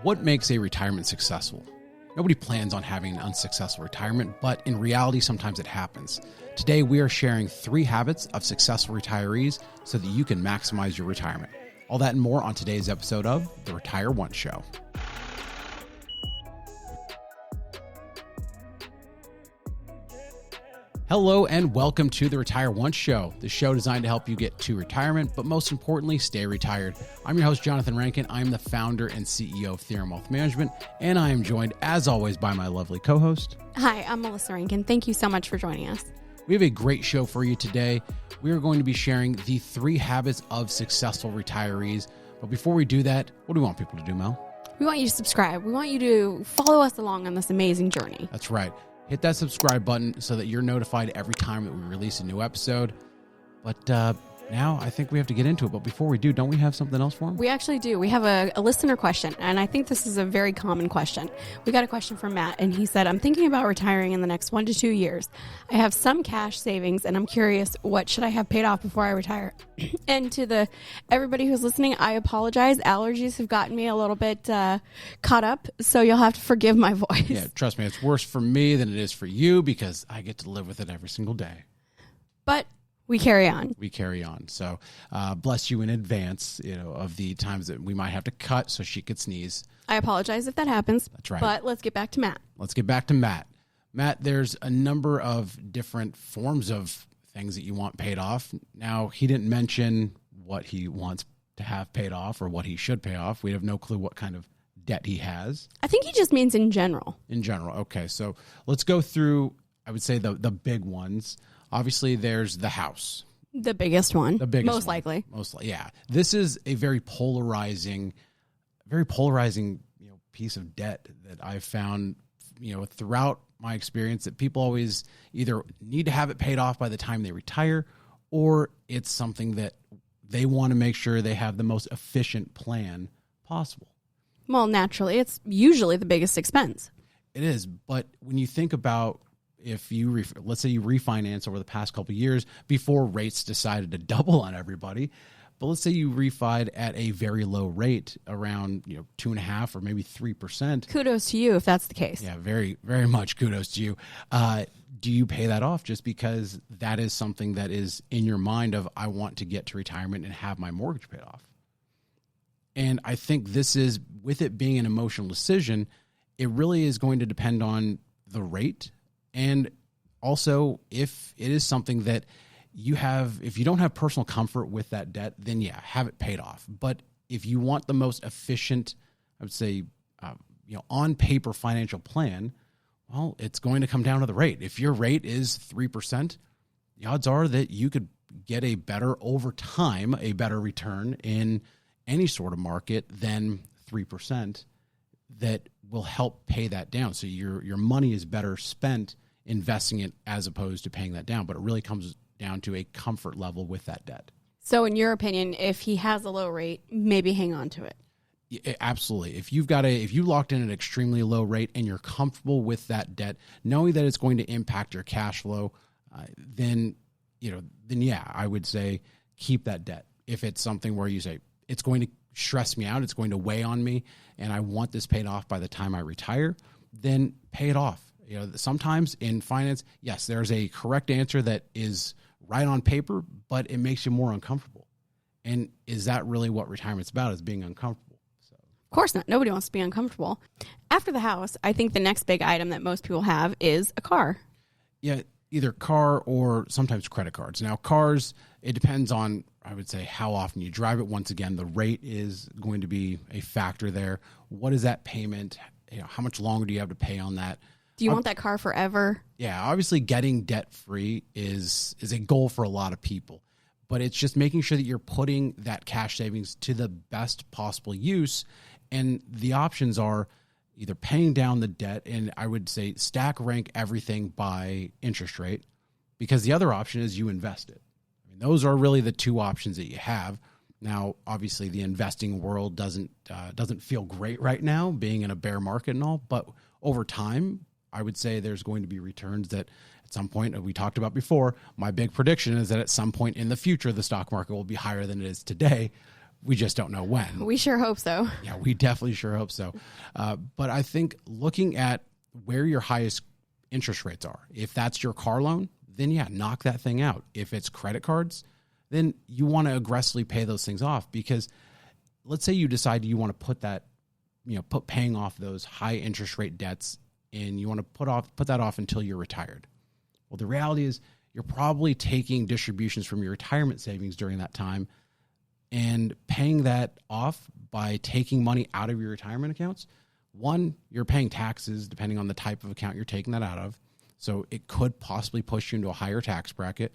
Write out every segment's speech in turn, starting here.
What makes a retirement successful? Nobody plans on having an unsuccessful retirement, but in reality, sometimes it happens. Today, we are sharing 3 habits of successful retirees so that you can maximize your retirement. All that and more on today's episode of The Retire Once Show. Hello and welcome to the Retire Once Show, the show designed to help you get to retirement, but most importantly, stay retired. I'm your host, Johnathan Rankin. I'm the founder and CEO of Theorem Wealth Management, and I am joined, as always, by my lovely co-host. Hi, I'm Melissa Rankin. Thank you so much for joining us. We have a great show for you today. We are going to be sharing the 3 habits of successful retirees. But before we do that, what do we want people to do, Mel? We want you to subscribe. We want you to follow us along on this amazing journey. That's right. Hit that subscribe button so that you're notified every time that we release a new episode. But now I think we have to get into it. But before we do, don't we have something else for them? We actually do. We have a listener question, and I think this is a very common question. We got a question from Matt, and he said, I'm thinking about retiring in the next 1 to 2 years. I have some cash savings, and I'm curious, what should I have paid off before I retire? And to everybody who's listening, I apologize. Allergies have gotten me a little bit caught up, so you'll have to forgive my voice. Yeah, trust me, it's worse for me than it is for you because I get to live with it every single day. But we carry on. We carry on. So bless you in advance, of the times that we might have to cut so she could sneeze. I apologize if that happens. That's right. But let's get back to Matt. Let's get back to Matt. Matt, there's a number of different forms of things that you want paid off. Now, he didn't mention what he wants to have paid off or what he should pay off. We have no clue what kind of debt he has. I think he just means in general. In general. Okay. So let's go through, I would say, the big ones. Obviously, there's the house. The biggest one. The biggest Most one. likely. Yeah. This is a very polarizing, piece of debt that I've found, throughout my experience, that people always either need to have it paid off by the time they retire, or it's something that they want to make sure they have the most efficient plan possible. Well, naturally, it's usually the biggest expense. It is. But when you think about, if you, let's say you refinance over the past couple of years before rates decided to double on everybody, but let's say you refied at a very low rate around 2.5% or maybe 3%. Kudos to you if that's the case. Yeah, very, very much kudos to you. Do you pay that off just because that is something that is in your mind of, I want to get to retirement and have my mortgage paid off? And I think this is, with it being an emotional decision, it really is going to depend on the rate. And also, if it is something that you have, if you don't have personal comfort with that debt, then yeah, have it paid off. But if you want the most efficient, I would say, on paper financial plan, well, it's going to come down to the rate. If your rate is 3%, the odds are that you could get a better, over time, a better return in any sort of market than 3% that will help pay that down. So your money is better spent investing it as opposed to paying that down. But it really comes down to a comfort level with that debt. So in your opinion, if he has a low rate, maybe hang on to it. Yeah, absolutely. If you locked in an extremely low rate and you're comfortable with that debt, knowing that it's going to impact your cash flow, then yeah, I would say keep that debt. If it's something where you say it's going to stress me out, it's going to weigh on me, and I want this paid off by the time I retire, then pay it off. Sometimes in finance, yes, there's a correct answer that is right on paper, but it makes you more uncomfortable. And is that really what retirement's about, is being uncomfortable? So, of course not. Nobody wants to be uncomfortable. After the house, I think the next big item that most people have is a car. Yeah, either car or sometimes credit cards. Now, cars, it depends on, I would say, how often you drive it. Once again, the rate is going to be a factor there. What is that payment? How much longer do you have to pay on that? Do you want that car forever? Yeah, obviously getting debt-free is a goal for a lot of people, but it's just making sure that you're putting that cash savings to the best possible use. And the options are either paying down the debt, and I would say stack rank everything by interest rate, because the other option is you invest it. I mean, those are really the 2 options that you have. Now, obviously, the investing world doesn't feel great right now, being in a bear market and all, but over time, I would say there's going to be returns that at some point, we talked about before, my big prediction is that at some point in the future, the stock market will be higher than it is today. We just don't know when. We sure hope so. Yeah, we definitely sure hope so. But I think looking at where your highest interest rates are, if that's your car loan, then yeah, knock that thing out. If it's credit cards, then you want to aggressively pay those things off, because let's say you decide you want to put paying off those high interest rate debts, and you want to put that off until you're retired. Well, the reality is you're probably taking distributions from your retirement savings during that time and paying that off by taking money out of your retirement accounts. One, you're paying taxes depending on the type of account you're taking that out of. So it could possibly push you into a higher tax bracket.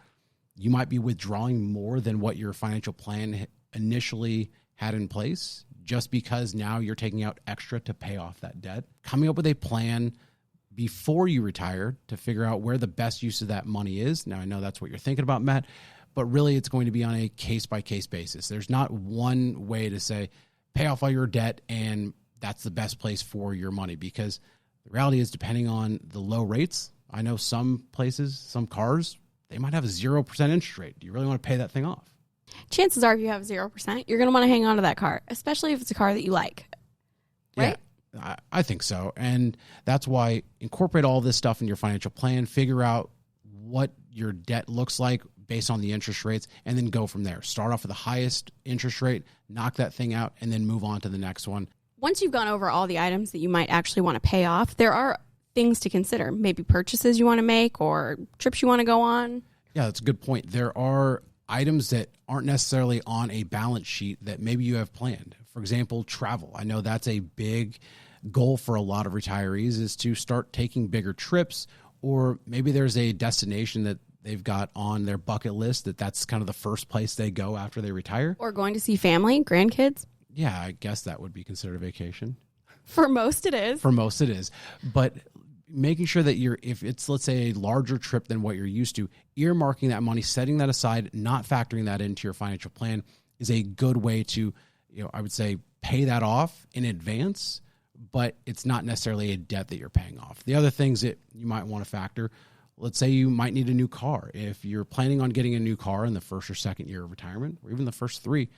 You might be withdrawing more than what your financial plan initially had in place, just because now you're taking out extra to pay off that debt. Coming up with a plan before you retire to figure out where the best use of that money is. Now, I know that's what you're thinking about, Matt, but really it's going to be on a case-by-case basis. There's not one way to say, pay off all your debt and that's the best place for your money, because the reality is, depending on the low rates, I know some places, some cars, they might have a 0% interest rate. Do you really want to pay that thing off? Chances are if you have 0%, you're going to want to hang on to that car, especially if it's a car that you like, right? Yeah, I think so. And that's why incorporate all this stuff in your financial plan, figure out what your debt looks like based on the interest rates, and then go from there. Start off with the highest interest rate, knock that thing out, and then move on to the next one. Once you've gone over all the items that you might actually want to pay off, there are things to consider, maybe purchases you want to make or trips you want to go on. Yeah, that's a good point. There are items that aren't necessarily on a balance sheet that maybe you have planned. For example, travel. I know that's a big goal for a lot of retirees, is to start taking bigger trips, or maybe there's a destination that they've got on their bucket list that's kind of the first place they go after they retire. Or going to see family, grandkids. Yeah, I guess that would be considered a vacation. For most it is. For most it is. But making sure that if it's, let's say, a larger trip than what you're used to, earmarking that money, setting that aside, not factoring that into your financial plan is a good way to, I would say, pay that off in advance, but it's not necessarily a debt that you're paying off. The other things that you might want to factor, let's say you might need a new car. If you're planning on getting a new car in the first or second year of retirement, or even the first 3,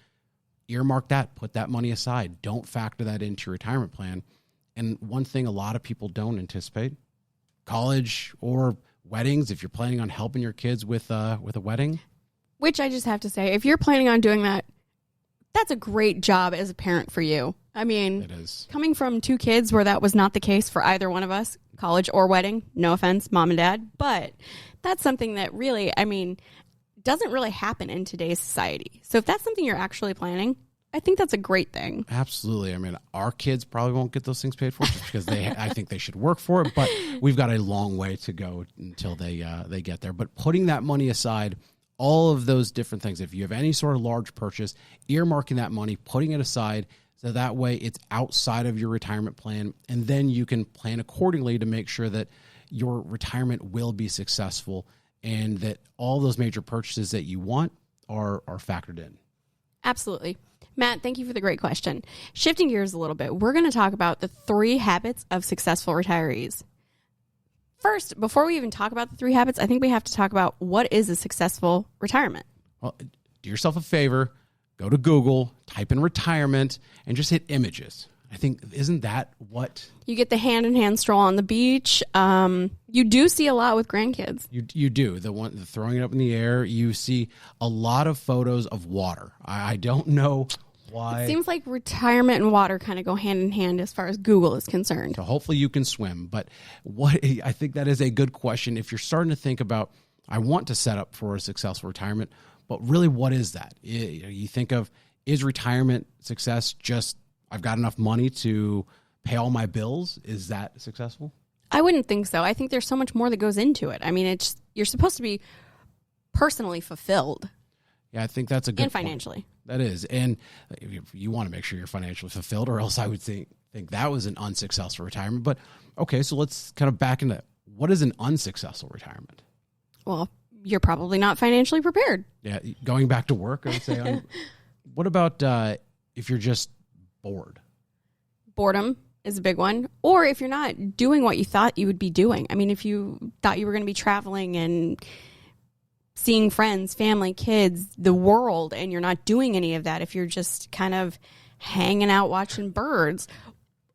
earmark that, put that money aside. Don't factor that into your retirement plan. And one thing a lot of people don't anticipate, college or weddings, if you're planning on helping your kids with a wedding. Which I just have to say, if you're planning on doing that, that's a great job as a parent for you. I mean, it is. Coming from 2 kids where that was not the case for either one of us, college or wedding, no offense, mom and dad, but that's something that really, doesn't really happen in today's society. So if that's something you're actually planning, I think that's a great thing. Absolutely. Our kids probably won't get those things paid for just because I think they should work for it, but we've got a long way to go until they get there. But putting that money aside, all of those different things, if you have any sort of large purchase, earmarking that money, putting it aside, so that way it's outside of your retirement plan, and then you can plan accordingly to make sure that your retirement will be successful and that all those major purchases that you want are factored in. Absolutely. Matt, thank you for the great question. Shifting gears a little bit, we're going to talk about the 3 habits of successful retirees. First, before we even talk about the 3 habits, I think we have to talk about what is a successful retirement. Well, do yourself a favor, go to Google, type in retirement, and just hit images. I think, isn't that what... You get the hand-in-hand stroll on the beach. You do see a lot with grandkids. You do. The throwing it up in the air. You see a lot of photos of water. I don't know why. It seems like retirement and water kind of go hand-in-hand as far as Google is concerned. So hopefully you can swim. But I think that is a good question. If you're starting to think about, I want to set up for a successful retirement, but really what is that? You think of, is retirement success just... I've got enough money to pay all my bills? Is that successful? I wouldn't think so. I think there's so much more that goes into it. You're supposed to be personally fulfilled. Yeah, I think that's a good And financially. Point. That is. And you want to make sure you're financially fulfilled, or else I would think that was an unsuccessful retirement. But okay, so let's kind of back into what is an unsuccessful retirement? Well, you're probably not financially prepared. Yeah, going back to work, I would say. What about if you're just bored? Boredom is a big one. Or if you're not doing what you thought you would be doing. If you thought you were going to be traveling and seeing friends, family, kids, the world, and you're not doing any of that if you're just kind of hanging out watching birds.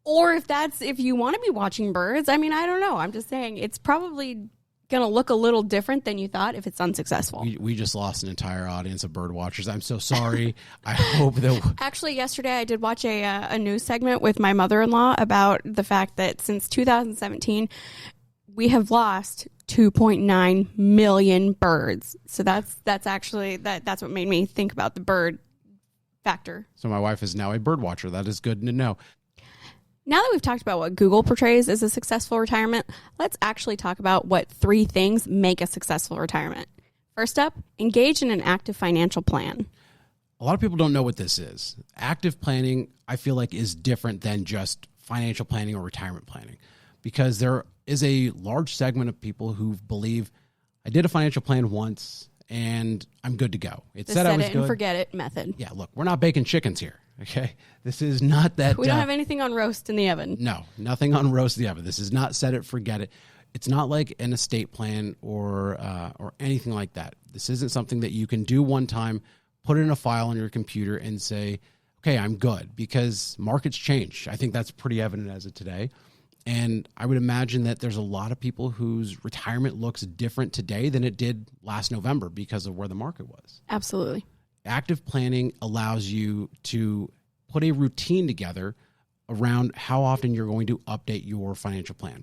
Or if you want to be watching birds, I mean, I don't know. I'm just saying it's probably going to look a little different than you thought if it's unsuccessful. We just lost an entire audience of bird watchers. I'm so sorry. I hope that... Actually, yesterday I did watch a news segment with my mother-in-law about the fact that since 2017, we have lost 2.9 million birds. So that's actually, that's what made me think about the bird factor. So my wife is now a bird watcher. That is good to know. Now that we've talked about what Google portrays as a successful retirement, let's actually talk about what 3 things make a successful retirement. First up, engage in an active financial plan. A lot of people don't know what this is. Active planning, I feel like, is different than just financial planning or retirement planning, because there is a large segment of people who believe, I did a financial plan once and I'm good to go. It said I was good. Set it and forget it method. Yeah, look, we're not baking chickens here. Okay, this is not that. We don't have anything on roast in the oven. No, nothing on roast in the oven. This is not set it, forget it. It's not like an estate plan or anything like that. This isn't something that you can do one time, put it in a file on your computer, and say, "Okay, I'm good," because markets change. I think that's pretty evident as of today, and I would imagine that there's a lot of people whose retirement looks different today than it did last November because of where the market was. Absolutely. Active planning allows you to put a routine together around how often you're going to update your financial plan.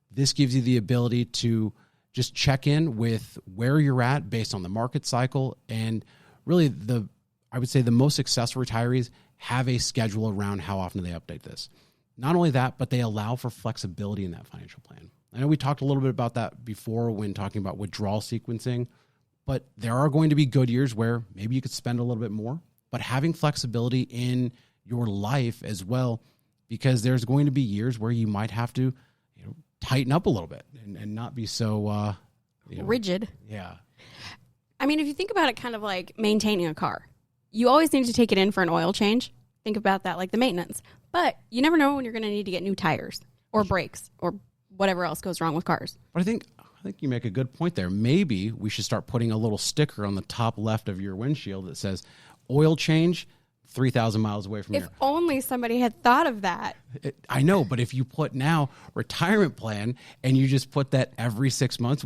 This gives you the ability to just check in with where you're at based on the market cycle. And really, I would say the most successful retirees have a schedule around how often they update this. Not only that, but they allow for flexibility in that financial plan. I know we talked a little bit about that before when talking about withdrawal sequencing. But there are going to be good years where maybe you could spend a little bit more, but having flexibility in your life as well, because there's going to be years where you might have to tighten up a little bit and not be so rigid. Yeah. I mean, if you think about it kind of like maintaining a car, you always need to take it in for an oil change. Think about that like the maintenance. But you never know when you're going to need to get new tires or brakes or whatever else goes wrong with cars. But I think you make a good point there. Maybe we should start putting a little sticker on the top left of your windshield that says oil change 3,000 miles away from here. If only somebody had thought of that. I know, but if you put now retirement plan and you just put that every 6 months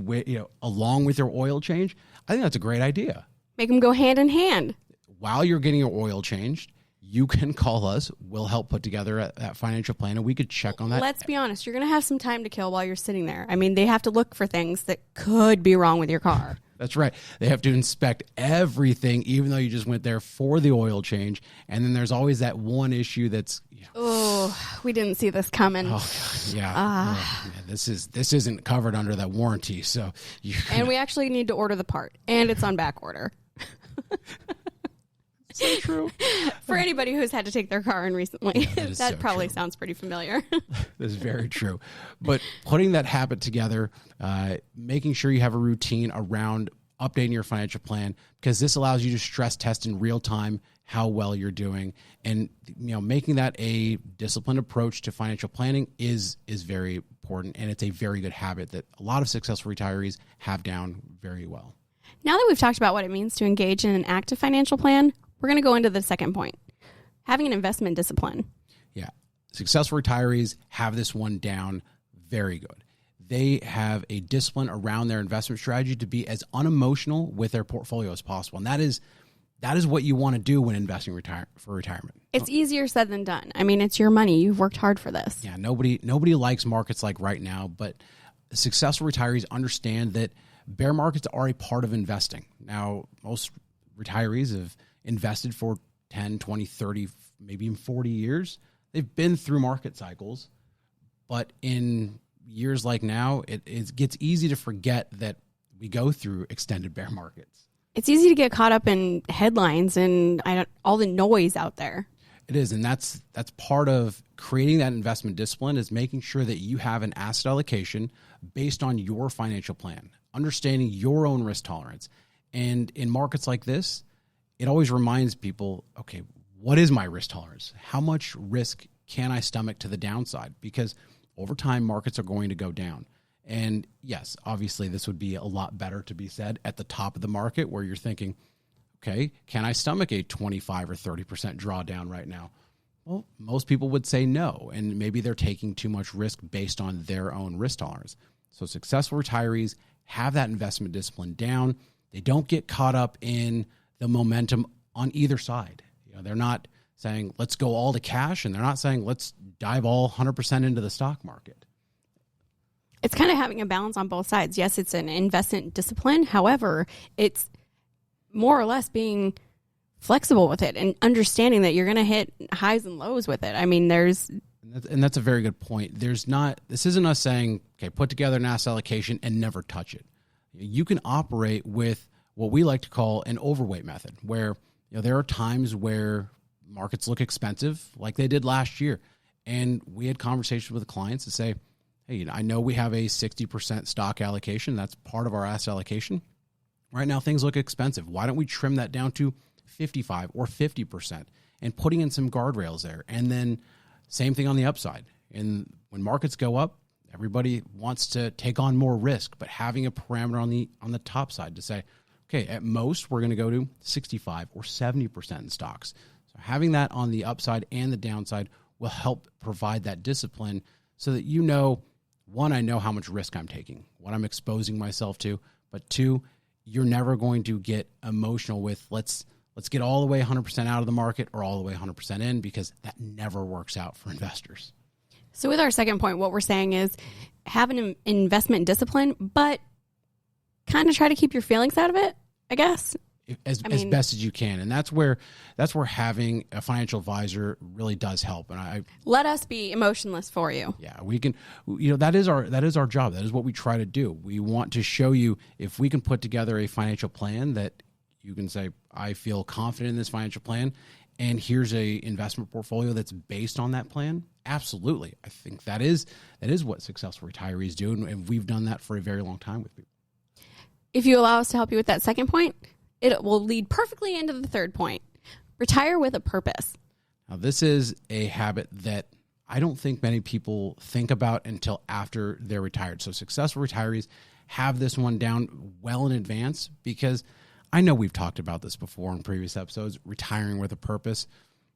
along with your oil change, I think that's a great idea. Make them go hand in hand. While you're getting your oil changed, you can call us. We'll help put together that financial plan, and we could check on that. Let's be honest. You're going to have some time to kill while you're sitting there. I mean, they have to look for things that could be wrong with your car. That's right. They have to inspect everything, even though you just went there for the oil change. And then there's always that one issue that's... Oh, we didn't see this coming. Oh, yeah. This isn't covered under that warranty. So and we actually need to order the part, and it's on back order. So true. For anybody who's had to take their car in recently, that that probably sounds pretty familiar. That's very true. But putting that habit together, making sure you have a routine around updating your financial plan, because this allows you to stress test in real time how well you're doing. And making that a disciplined approach to financial planning is very important, and it's a very good habit that a lot of successful retirees have down very well. Now that we've talked about what it means to engage in an active financial plan, we're going to go into the second point, having an investment discipline. Yeah. Successful retirees have this one down very good. They have a discipline around their investment strategy to be as unemotional with their portfolio as possible. And that is what you want to do when investing for retirement. It's easier said than done. I mean, it's your money. You've worked hard for this. Yeah, nobody likes markets like right now, but successful retirees understand that bear markets are a part of investing. Now, most retirees have invested for 10, 20, 30, maybe even 40 years. They've been through market cycles, but in years like now, it gets easy to forget that we go through extended bear markets. It's easy to get caught up in headlines and all the noise out there. It is, and that's part of creating that investment discipline, is making sure that you have an asset allocation based on your financial plan, understanding your own risk tolerance. And in markets like this, it always reminds people, okay, what is my risk tolerance? How much risk can I stomach to the downside? Because over time, markets are going to go down. And yes, obviously this would be a lot better to be said at the top of the market where you're thinking, okay, can I stomach a 25 or 30% drawdown right now? Well, most people would say no, and maybe they're taking too much risk based on their own risk tolerance. So successful retirees have that investment discipline down. They don't get caught up in the momentum on either side. They're not saying, let's go all to cash, and they're not saying, let's dive all 100% into the stock market. It's kind of having a balance on both sides. Yes, it's an investment discipline. However, it's more or less being flexible with it and understanding that you're going to hit highs and lows with it. I mean, and that's a very good point. This isn't us saying, okay, put together an asset allocation and never touch it. You can operate with what we like to call an overweight method, where there are times where markets look expensive, like they did last year. And we had conversations with the clients to say, hey, I know we have a 60% stock allocation. That's part of our asset allocation. Right now, things look expensive. Why don't we trim that down to 55 or 50% and putting in some guardrails there? And then same thing on the upside. And when markets go up, everybody wants to take on more risk, but having a parameter on the top side to say, okay, at most we're going to go to 65 or 70% in stocks. So having that on the upside and the downside will help provide that discipline so that one, I know how much risk I'm taking, what I'm exposing myself to, but two, you're never going to get emotional with let's get all the way 100% out of the market or all the way 100% in, because that never works out for investors. So with our second point, what we're saying is have an investment discipline, but kind of try to keep your feelings out of it, I guess. As best as you can. And that's where having a financial advisor really does help. And let us be emotionless for you. Yeah, we can, that is our job. That is what we try to do. We want to show you, if we can put together a financial plan that you can say, I feel confident in this financial plan, and here's a investment portfolio that's based on that plan. Absolutely. I think that is what successful retirees do. And we've done that for a very long time with people. If you allow us to help you with that second point, it will lead perfectly into the third point. Retire with a purpose. Now, this is a habit that I don't think many people think about until after they're retired. So successful retirees have this one down well in advance, because I know we've talked about this before in previous episodes, retiring with a purpose.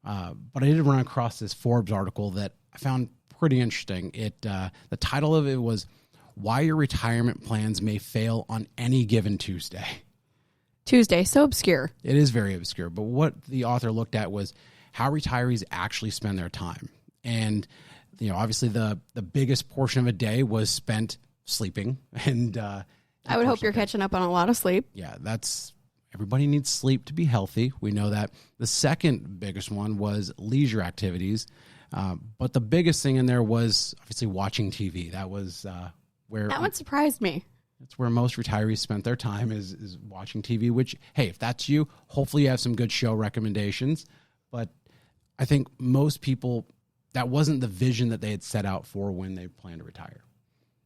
But I did run across this Forbes article that I found pretty interesting. The title of it was Why Your Retirement Plans May Fail on Any Given Tuesday. Tuesday, so obscure. It is very obscure. But what the author looked at was how retirees actually spend their time. And, obviously the biggest portion of a day was spent sleeping. And I would hope you're catching up on a lot of sleep. Yeah, everybody needs sleep to be healthy. We know that. The second biggest one was leisure activities. But the biggest thing in there was obviously watching TV. That was where... That one surprised me. That's where most retirees spent their time is watching TV, which, hey, if that's you, hopefully you have some good show recommendations. But I think most people, that wasn't the vision that they had set out for when they planned to retire.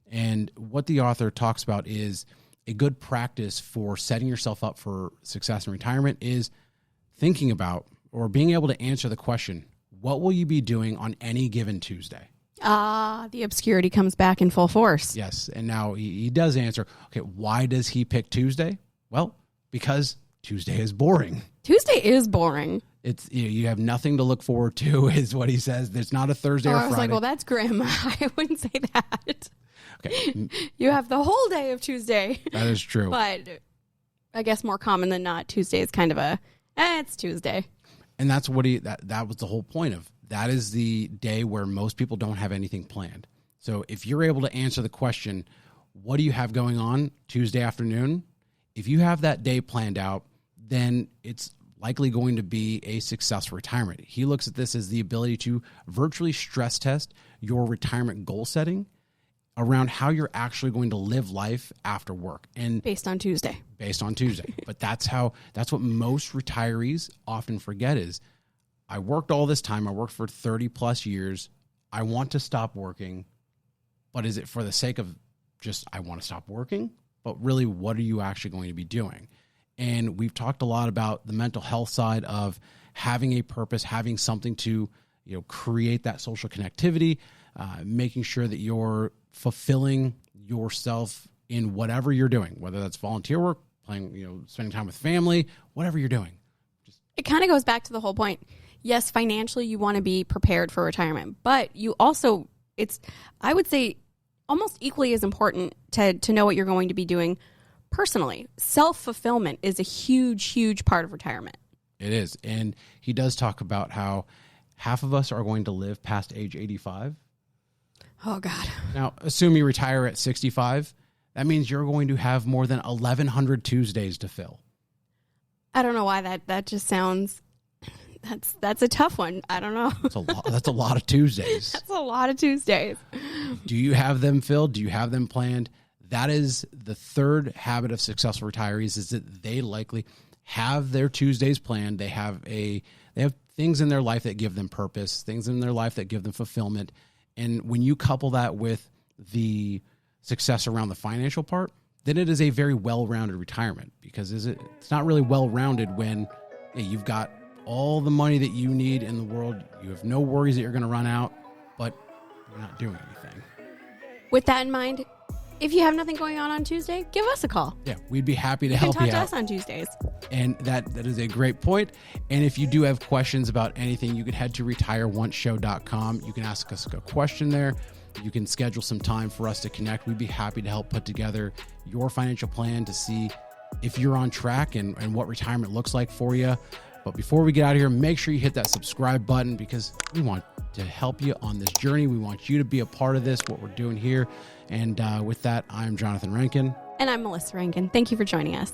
And what the author talks about is a good practice for setting yourself up for success in retirement is thinking about or being able to answer the question, what will you be doing on any given Tuesday? The obscurity comes back in full force. Yes. And now he does answer, okay, why does he pick Tuesday? Well, because Tuesday is boring. Tuesday is boring. It's you have nothing to look forward to, is what he says. There's not a Thursday or Friday. I was like, well, that's grim. I wouldn't say that. Okay. You have the whole day of Tuesday. That is true. But I guess more common than not, Tuesday is kind of it's Tuesday. And that's what that was the whole point of. That is the day where most people don't have anything planned. So if you're able to answer the question, what do you have going on Tuesday afternoon? If you have that day planned out, then it's likely going to be a successful retirement. He looks at this as the ability to virtually stress test your retirement goal setting around how you're actually going to live life after work. And based on Tuesday. But that's what most retirees often forget is, I worked all this time. I worked for 30 plus years. I want to stop working, but is it for the sake of just, I want to stop working? But really, what are you actually going to be doing? And we've talked a lot about the mental health side of having a purpose, having something to, create that social connectivity, making sure that you're fulfilling yourself in whatever you're doing, whether that's volunteer work, playing, spending time with family, whatever you're doing. It kind of goes back to the whole point. Yes, financially you want to be prepared for retirement, but you also, I would say, almost equally as important to know what you're going to be doing personally. Self-fulfillment is a huge, huge part of retirement. It is. And he does talk about how half of us are going to live past age 85. Oh, God. Now, assume you retire at 65. That means you're going to have more than 1,100 Tuesdays to fill. I don't know why that just sounds... That's a tough one. I don't know. That's a lot of Tuesdays. That's a lot of Tuesdays. Do you have them filled? Do you have them planned? That is the third habit of successful retirees, is that they likely have their Tuesdays planned. They have things in their life that give them purpose, things in their life that give them fulfillment. And when you couple that with the success around the financial part, then it is a very well-rounded retirement, because it's not really well-rounded when you've got all the money that you need in the world. You have no worries that you're going to run out, but you're not doing anything. With that in mind, if you have nothing going on Tuesday, give us a call. Yeah, we'd be happy to help you out. You can talk to us on Tuesdays. And that is a great point. And if you do have questions about anything, you can head to retireonceshow.com. You can ask us a question there. You can schedule some time for us to connect. We'd be happy to help put together your financial plan to see if you're on track and what retirement looks like for you. But before we get out of here, make sure you hit that subscribe button, because we want to help you on this journey. We want you to be a part of this, what we're doing here. And with that, I'm Johnathan Rankin. And I'm Melissa Rankin. Thank you for joining us.